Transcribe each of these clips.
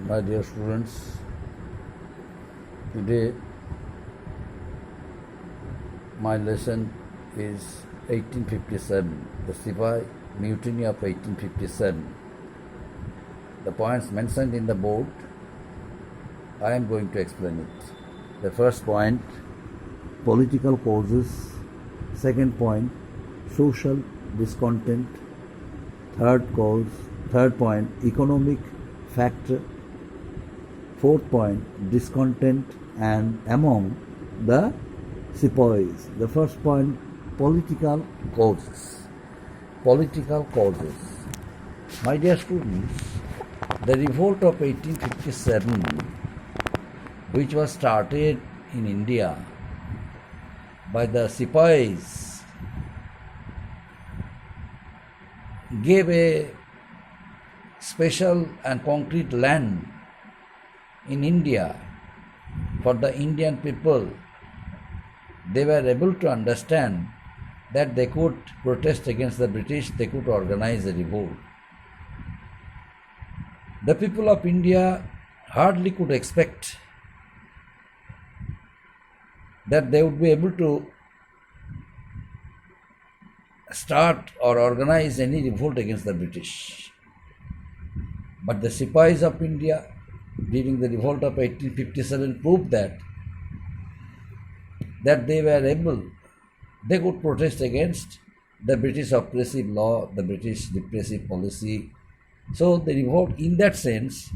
My dear students, today my lesson is 1857, the Sipai Mutiny of 1857. The points mentioned in the board, I am going to explain it. The first point, political causes. Second point, social discontent. Third point, economic factor. Fourth point, discontent and among the sepoys. The first point, political causes. Political causes. My dear students, the revolt of 1857, which was started in India by the sepoys, gave a special and concrete land in India for the Indian people. They were able to understand that they could protest against the British, they could organize a revolt. The people of India hardly could expect that they would be able to start or organize any revolt against the British. But the Sepoys of India during the revolt of 1857 proved that they were able, they could protest against the British oppressive law, the British repressive policy. So the revolt, in that sense,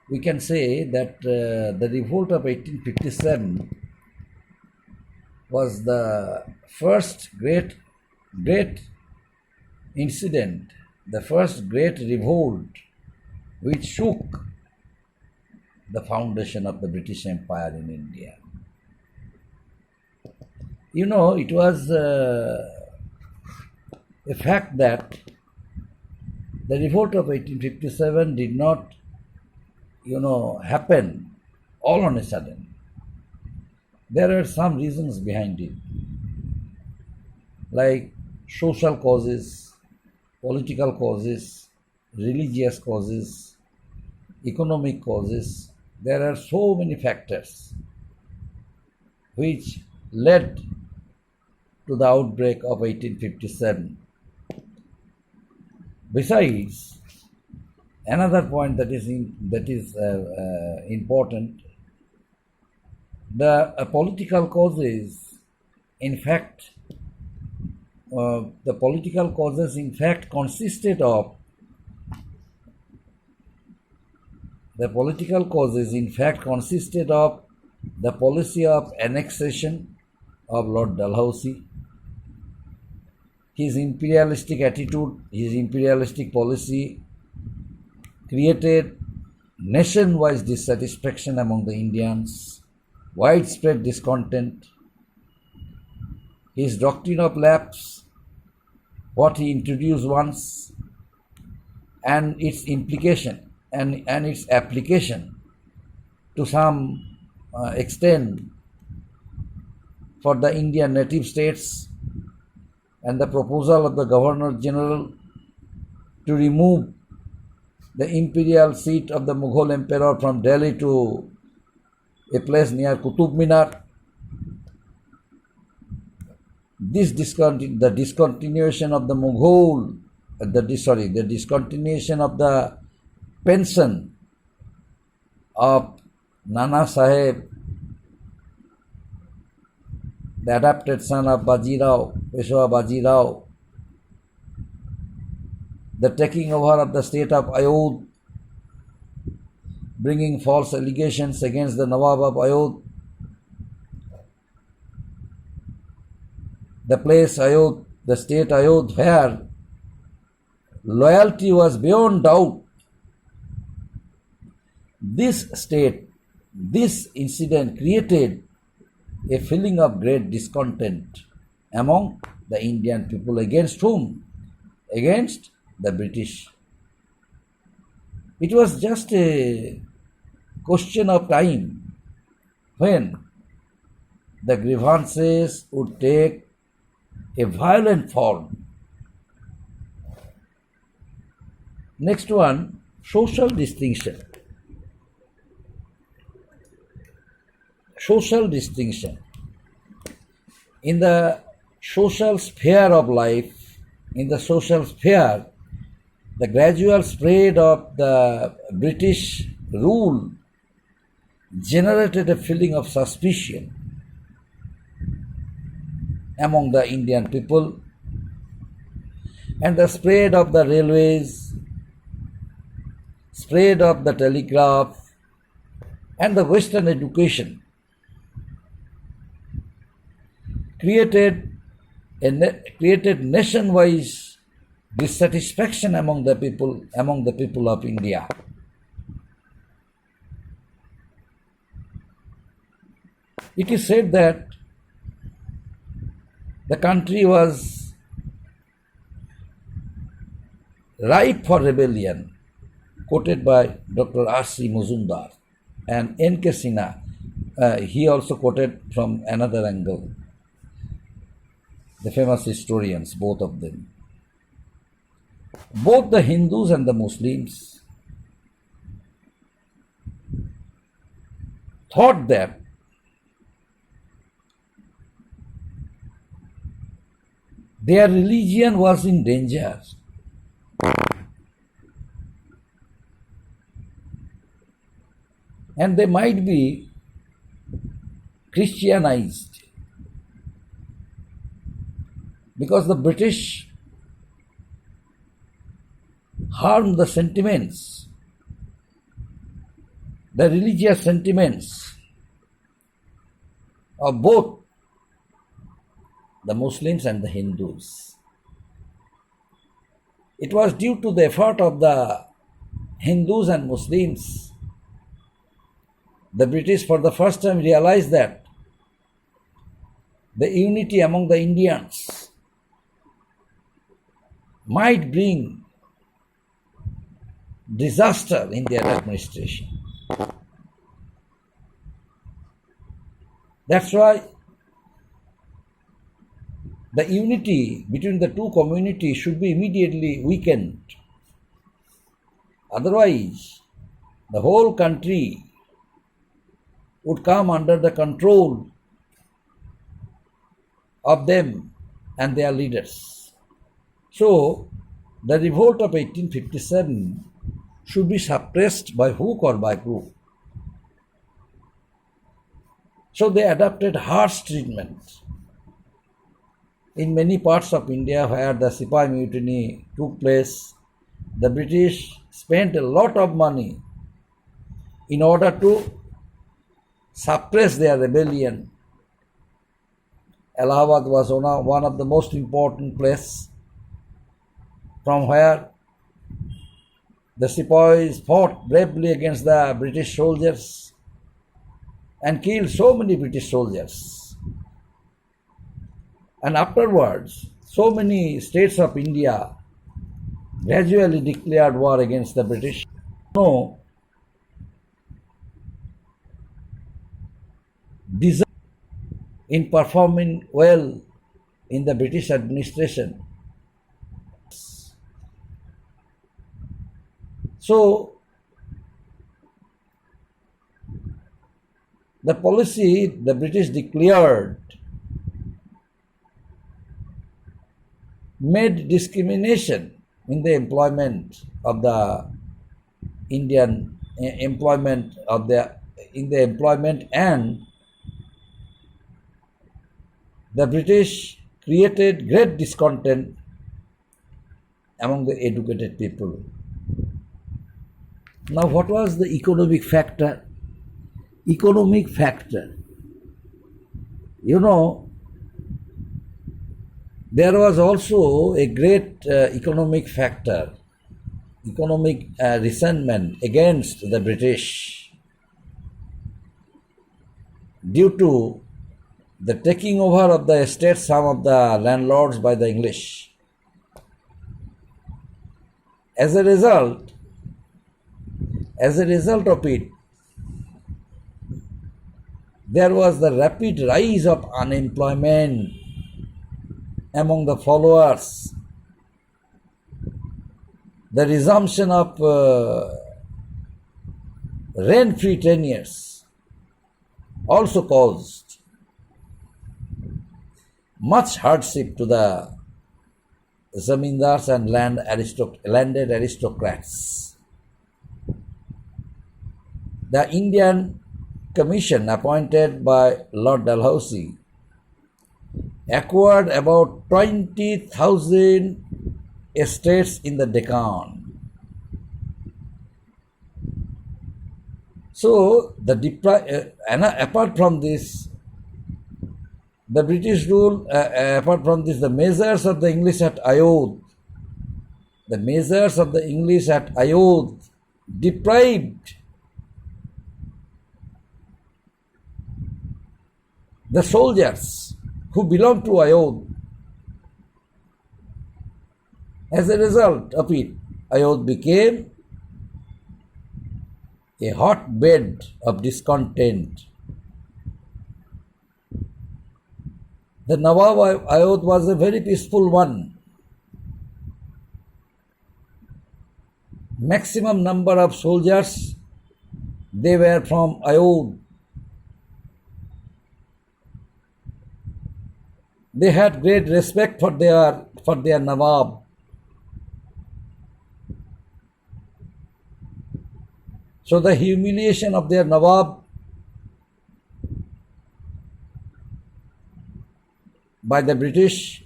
we can say that the revolt of 1857 was the first great incident, the first great revolt which shook the foundation of the British Empire in India. You know, it was a fact that the revolt of 1857 did not, happen all on a sudden. There are some reasons behind it, like social causes, political causes, religious causes, economic causes. There are so many factors which led to the outbreak of 1857. Besides, another point that is important, the political causes, in fact, consisted of the policy of annexation of Lord Dalhousie, his imperialistic attitude, his imperialistic policy created nationwide dissatisfaction among the Indians, widespread discontent. His doctrine of lapse, what he introduced once, and its implication and its application to some extent for the Indian native states, and the proposal of the Governor General to remove the imperial seat of the Mughal emperor from Delhi to a place near Qutub Minar. The discontinuation of the pension of Nana Sahib, the adopted son of Peshwa Bajirao, the taking over of the state of Ayodhya, bringing false allegations against the Nawab of Ayodhya, the place Ayodhya, the state Ayodhya, where loyalty was beyond doubt. This incident created a feeling of great discontent among the Indian people. Against whom? Against the British. It was just a question of time when the grievances would take a violent form. Next one, social distinction. social distinction. In the social sphere of life, in the social sphere, the gradual spread of the British rule generated a feeling of suspicion among the Indian people, and the spread of the railways, spread of the telegraph, and the Western education created nationwide dissatisfaction among the people of India. It is said that the country was ripe for rebellion, quoted by Dr. R.C. Muzumdar and N.K. Sinha. He also quoted from another angle, the famous historians, both of them. Both the Hindus and the Muslims thought that their religion was in danger. And they might be Christianized, because the British harmed the sentiments, the religious sentiments of both the Muslims and the Hindus. It was due to the effort of the Hindus and Muslims the British for the first time realized that the unity among the Indians might bring disaster in their administration. That's why the unity between the two communities should be immediately weakened. Otherwise, the whole country would come under the control of them and their leaders. So, the revolt of 1857 should be suppressed by hook or by crook. So they adopted harsh treatment. In many parts of India where the Sipahi mutiny took place, the British spent a lot of money in order to suppress their rebellion. Allahabad was one of the most important places from where the Sipahis fought bravely against the British soldiers and killed so many British soldiers. And afterwards, so many states of India gradually declared war against the British. No, deserve in performing well in the British administration. So, the policy the British declared made discrimination in the employment of the Indian employment and the British created great discontent among the educated people. Now, what was the economic factor? Economic factor. You know, there was also a great economic factor, economic resentment against the British due to the taking over of the estates, some of the landlords by the English. As a result of it, there was the rapid rise of unemployment among the followers, the resumption of rent-free tenures, also caused much hardship to the zamindars and landed aristocrats. The Indian Commission appointed by Lord Dalhousie acquired about 20,000 estates in the Deccan. So, apart from this, the British rule, apart from this, the measures of the English at Ayodhya, deprived the soldiers who belonged to Ayodhya. As a result of it, Ayodhya became a hotbed of discontent. The Nawab of Ayodhya was a very peaceful one. Maximum number of soldiers, they were from Ayodhya. They had great respect for their Nawab. So the humiliation of their Nawab by the British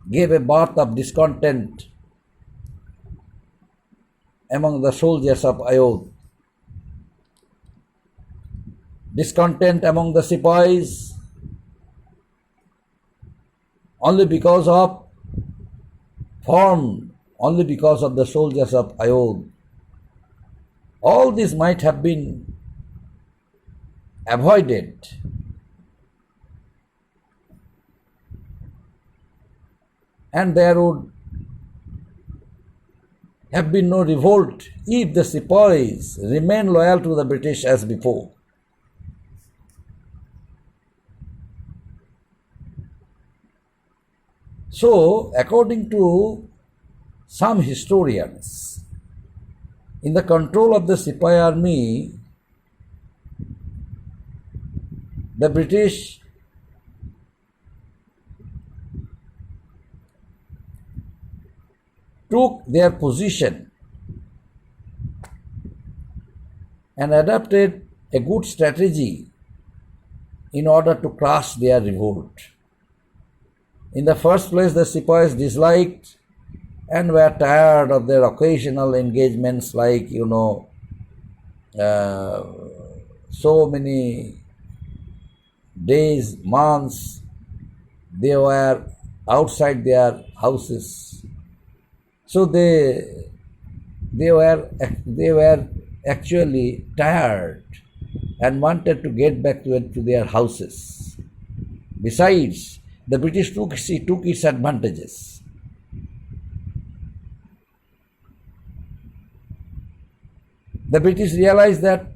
gave a birth of discontent among the soldiers of Ayodhya. Discontent among the Sipais only because of the soldiers of Ayodhya. All this might have been avoided and there would have been no revolt if the Sepoys remained loyal to the British as before. So, according to some historians, in the control of the Sepoy army, the British took their position and adopted a good strategy in order to crush their revolt. In the first place, the Sepoys disliked and were tired of their occasional engagements like, so many days, months, they were outside their houses. So they were actually tired and wanted to get back to their houses. Besides, the British took its advantages. The British realized that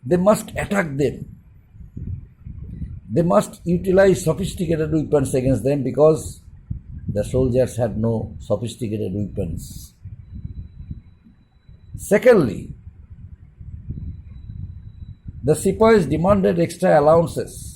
they must attack them. They must utilize sophisticated weapons against them because the soldiers had no sophisticated weapons. Secondly, the Sepoys demanded extra allowances.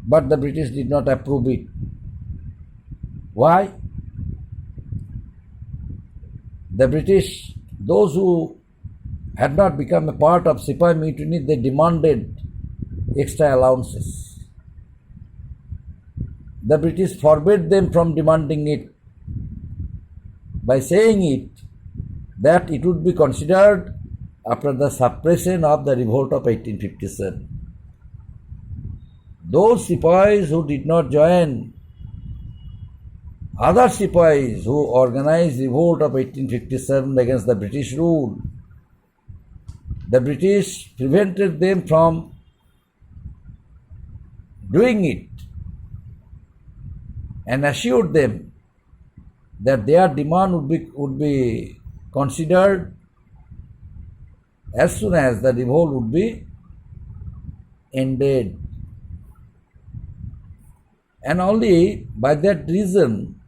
But the British did not approve it. Why? The British, those who had not become a part of Sepoy mutiny, they demanded extra allowances. The British forbade them from demanding it by saying it that it would be considered after the suppression of the revolt of 1857. Those Sepoys who did not join other Sepoys who organized revolt of 1857 against the British rule, the British prevented them from doing it and assured them that their demand would be considered as soon as the revolt would be ended. And only by that reason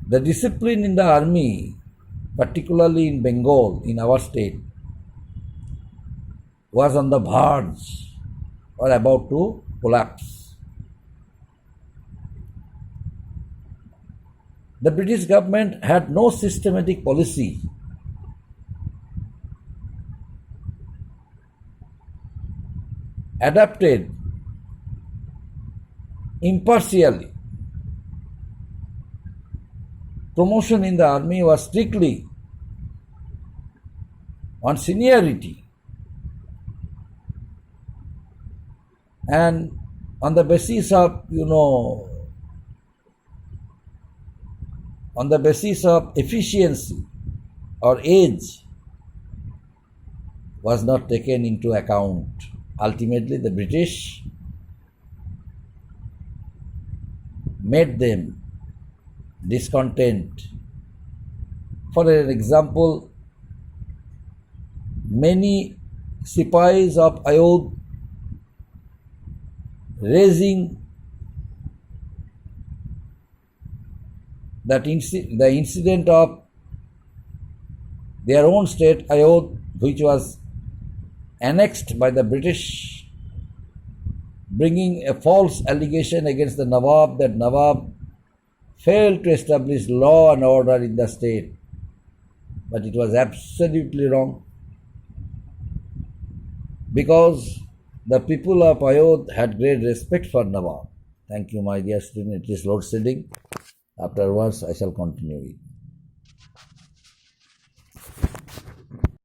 The discipline in the army, particularly in Bengal, in our state, was on the verge or about to collapse. The British government had no systematic policy adapted impartially. Promotion in the army was strictly on seniority and on the basis of, on the basis of efficiency or age was not taken into account. Ultimately, the British made them discontent. For an example, many Sipais of Ayodh raising the incident of their own state, Ayodh, which was annexed by the British, bringing a false allegation against the Nawab that Nawab failed to establish law and order in the state. But it was absolutely wrong, because the people of Ayodh had great respect for Nawab. Thank you, my dear student. It is load shedding. Afterwards, I shall continue it.